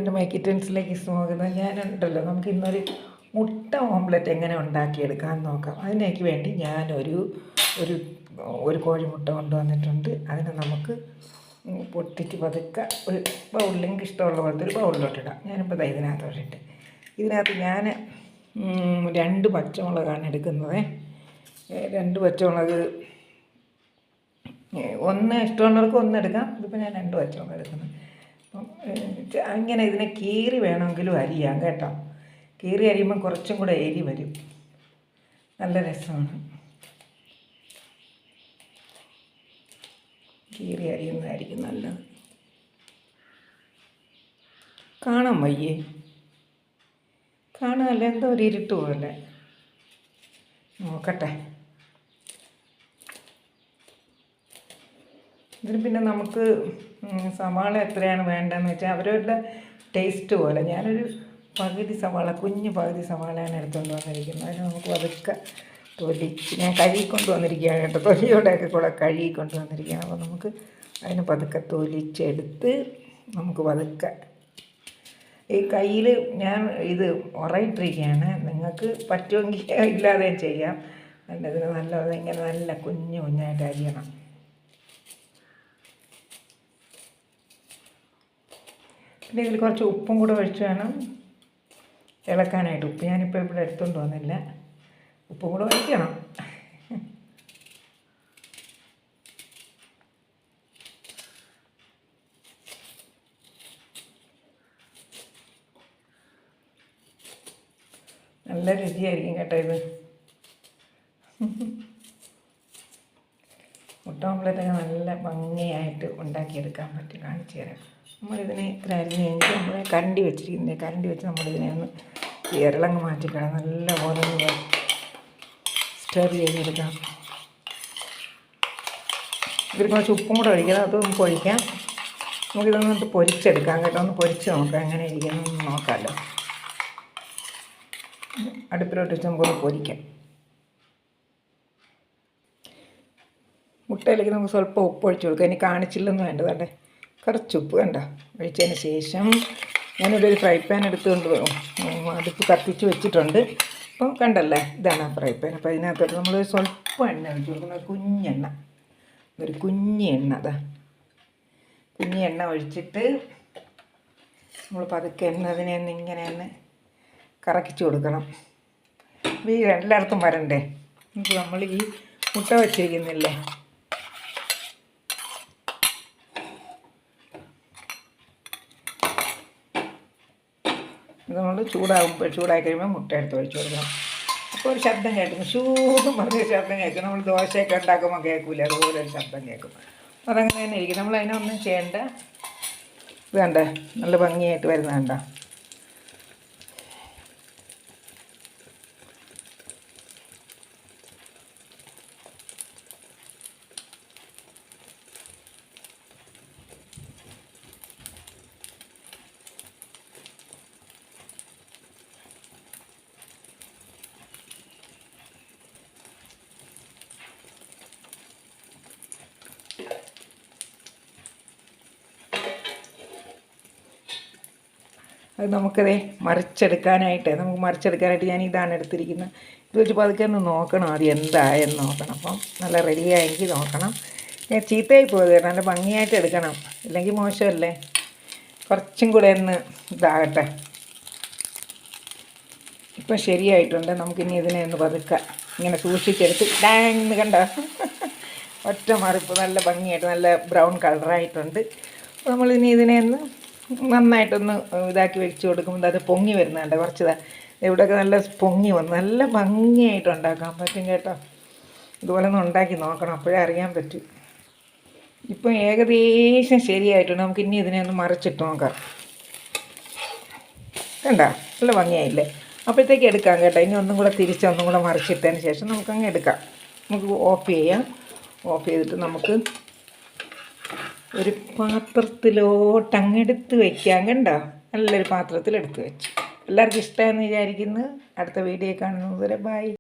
എൻ്റെ മൈ കിറ്റൻസിലേക്ക് സ്വാഗതം. ഞാനുണ്ടല്ലോ, നമുക്ക് ഇന്നൊരു മുട്ട ഓംലെറ്റ് എങ്ങനെ ഉണ്ടാക്കിയെടുക്കാമെന്ന് നോക്കാം. അതിനേക്ക് വേണ്ടി ഞാനൊരു ഒരു ഒരു കോഴിമുട്ട കൊണ്ടുവന്നിട്ടുണ്ട്. അതിനെ നമുക്ക് പൊട്ടിച്ച് പതുക്കെ ഒരു ബൗളിൽ, എനിക്ക് ഇഷ്ടമുള്ള പോലത്തെ ഒരു ബൗളിലോട്ടിടാം. ഞാനിപ്പോൾ ഇതിനകത്തോട്ടിട്ട്, ഇതിനകത്ത് ഞാൻ 2 പച്ചമുളകാണ് എടുക്കുന്നത്. 2 പച്ചമുളക്, ഒന്ന് ഇഷ്ടമുള്ളവർക്ക് ഒന്ന് എടുക്കാം. ഇതിപ്പോൾ ഞാൻ 2 പച്ചമുളക് എടുക്കുന്നത്. അപ്പം അങ്ങനെ ഇതിനെ കീറി വേണമെങ്കിലും അരിയാം കേട്ടോ. കീറി അരിയുമ്പം കുറച്ചും കൂടെ എരി വരും, നല്ല രസമാണ്. കീറി അരിയുന്നതായിരിക്കും നല്ലത്. കാണാൻ വയ്യേ? കാണാമല്ലേ, എന്തോ ഒരു ഇരുട്ട് പോലെ. നോക്കട്ടെ. ഇതിന് പിന്നെ നമുക്ക് സവാള എത്രയാണ് വേണ്ടതെന്ന് വെച്ചാൽ അവരവരുടെ ടേസ്റ്റ് പോലെ. ഞാനൊരു പകുതി സവാള, കുഞ്ഞ് പകുതി സവാളയാണ് എടുത്തുകൊണ്ട് വന്നിരിക്കുന്നത്. അതിന് നമുക്ക് പതുക്കെ തൊലിച്ച്, ഞാൻ കഴുകിക്കൊണ്ട് വന്നിരിക്കുകയാണ് കേട്ടോ, തൊലിയോടെയൊക്കെ കൂടെ കഴുകിക്കൊണ്ട് വന്നിരിക്കുകയാണ്. അപ്പോൾ നമുക്ക് അതിന് പതുക്കെ തൊലിച്ചെടുത്ത് നമുക്ക് പതുക്കെ ഈ കയ്യിൽ ഞാൻ ഇത് ഉറയിട്ടിരിക്കുകയാണ്. നിങ്ങൾക്ക് പറ്റുമെങ്കിൽ ഇല്ലാതെ ചെയ്യാം. ഇതിന് നല്ലത് ഇങ്ങനെ നല്ല കുഞ്ഞ് കുഞ്ഞായിട്ട് അരിയണം. പിന്നെ ഇതിൽ കുറച്ച് ഉപ്പും കൂടെ ഒഴിച്ച് വേണം ഇളക്കാനായിട്ട്. ഉപ്പ് ഞാനിപ്പോൾ ഇവിടെ എടുത്തുകൊണ്ട് വന്നില്ല, ഉപ്പും കൂടെ ഒഴിക്കണം. നല്ല രുചിയായിരിക്കും കേട്ടോ ഇത്. മുട്ട ഓംലെറ്റൊക്കെ നല്ല ഭംഗിയായിട്ട് ഉണ്ടാക്കിയെടുക്കാൻ പറ്റും. കാണിച്ചു തരാം. നമ്മളിതിനെ അരിഞ്ഞ് കഴിഞ്ഞിട്ട് നമ്മൾ കരണ്ടി വെച്ചിരിക്കുന്നത്, കരണ്ടി വെച്ച് നമ്മളിതിനെ ഒന്ന് ഇരളങ്ങ് മാറ്റിക്കണം. നല്ല പോലെ സ്റ്റർ ചെയ്തെടുക്കാം. ഇതിൽ കുറച്ച് ഉപ്പും കൂടെ ഒഴിക്കണം, അത് നമുക്ക് ഒഴിക്കാം. നമുക്കിതൊന്നിട്ട് പൊരിച്ചെടുക്കാം കേട്ടോ. ഒന്ന് പൊരിച്ച് നോക്കാം എങ്ങനെ ഇരിക്കുന്നതെന്ന് നോക്കാമല്ലോ. അടുപ്പിലോട്ട് വെച്ച് നമുക്കൊന്ന് പൊരിക്കാം. മുട്ടയിലേക്ക് നമുക്ക് സ്വല്പം ഉപ്പ് ഒഴിച്ച് കൊടുക്കാം. ഇനി കാണിച്ചില്ലെന്ന് വേണ്ടത് അല്ലേ, കുറച്ച് ഉപ്പ് കണ്ട ഒഴിച്ചതിന് ശേഷം ഞാനിവിടെ ഒരു ഫ്രൈ പാൻ എടുത്തുകൊണ്ട് അടുപ്പ് കത്തിച്ച് വെച്ചിട്ടുണ്ട്. അപ്പം കണ്ടല്ലേ, ഇതാണ് ആ ഫ്രൈ പാൻ. അപ്പോൾ അതിനകത്തോട്ട് നമ്മൾ സ്വല്പം എണ്ണ ഒഴിച്ച് കൊടുക്കണം, കുഞ്ഞെണ്ണ, ഒരു കുഞ്ഞ് എണ്ണ. അതാ കുഞ്ഞ് എണ്ണ ഒഴിച്ചിട്ട് നമ്മൾ പതുക്കെ അതിനെ ഇങ്ങനെ ഒന്ന് കറക്കിച്ച് കൊടുക്കണം. ഈ എല്ലായിടത്തും വരണ്ടേ. ഇപ്പോൾ നമ്മൾ ഈ മുട്ട വച്ചിരിക്കുന്നില്ലേ, ഇത് നമ്മൾ ചൂടായി കഴിയുമ്പോൾ മുട്ട എടുത്ത് ഒഴിച്ച് കൊടുക്കണം. അപ്പോൾ ഒരു ശബ്ദം കേൾക്കും, ഷൂന്നും പറഞ്ഞൊരു ശബ്ദം കേൾക്കും. നമ്മൾ ദോശയൊക്കെ ഉണ്ടാക്കുമ്പോൾ കേൾക്കില്ല, അതുപോലെ ഒരു ശബ്ദം കേൾക്കും. അതങ്ങനെ തന്നെ ഇരിക്കും. നമ്മൾ അതിനൊന്നും ചെയ്യേണ്ട. ഇത് കണ്ട നല്ല ഭംഗിയായിട്ട് വരുന്ന കണ്ട. അത് നമുക്കതേ മറിച്ചെടുക്കാനായിട്ട് ഞാൻ ഇതാണ് എടുത്തിരിക്കുന്നത്. ഇത് വെച്ച് പതുക്കെ ഒന്ന് നോക്കണം, ആദ്യം എന്തായെന്ന് നോക്കണം. അപ്പം നല്ല റെഡിയായെങ്കിൽ നോക്കണം. ഞാൻ ചീത്തയായി പോയത്, നല്ല ഭംഗിയായിട്ട് എടുക്കണം, ഇല്ലെങ്കിൽ മോശമല്ലേ. കുറച്ചും കൂടെ ഒന്ന് ഇതാകട്ടെ. ഇപ്പം ശരിയായിട്ടുണ്ട്. നമുക്കിനി ഇതിനെ ഒന്ന് പതുക്കെ ഇങ്ങനെ സൂക്ഷിച്ചെടുത്ത് ഡാങ് കണ്ട ഒറ്റ മറിപ്പ്, നല്ല ഭംഗിയായിട്ട് നല്ല ബ്രൗൺ കളറായിട്ടുണ്ട്. അപ്പോൾ നമ്മളിനി ഇതിനെ ഒന്ന് നന്നായിട്ടൊന്ന് ഇതാക്കി വെച്ച് കൊടുക്കുമ്പോൾ അത് പൊങ്ങി വരുന്നുണ്ട്. കുറച്ച് ഇവിടെയൊക്കെ നല്ല പൊങ്ങി വന്ന് നല്ല ഭംഗിയായിട്ട് ഉണ്ടാക്കാൻ പറ്റും കേട്ടോ. ഇതുപോലെ ഒന്ന് ഉണ്ടാക്കി നോക്കണം, അപ്പോഴേ അറിയാൻ പറ്റും. ഇപ്പം ഏകദേശം ശരിയായിട്ടുണ്ട്. നമുക്ക് ഇനി ഇതിനെ ഒന്ന് മറിച്ചിട്ട് നോക്കാം. കണ്ട നല്ല ഭംഗിയായില്ലേ. അപ്പോഴത്തേക്ക് എടുക്കാം കേട്ടോ. ഇനി ഒന്നും കൂടെ ഒന്നും കൂടെ മറിച്ചിട്ടതിന് ശേഷം നമുക്കങ്ങ് എടുക്കാം. നമുക്ക് ഓഫ് ചെയ്യാം. ഓഫ് ചെയ്തിട്ട് നമുക്ക് ഒരു പാത്രത്തിലോട്ട് അങ്ങെടുത്ത് വയ്ക്കാം. കണ്ടോ, നല്ലൊരു പാത്രത്തിലെടുത്ത് വെച്ചു. എല്ലാവർക്കും ഇഷ്ടമായെന്ന് വിചാരിക്കുന്നു. അടുത്ത വീഡിയോ കാണുന്നത് വരെ ബൈ.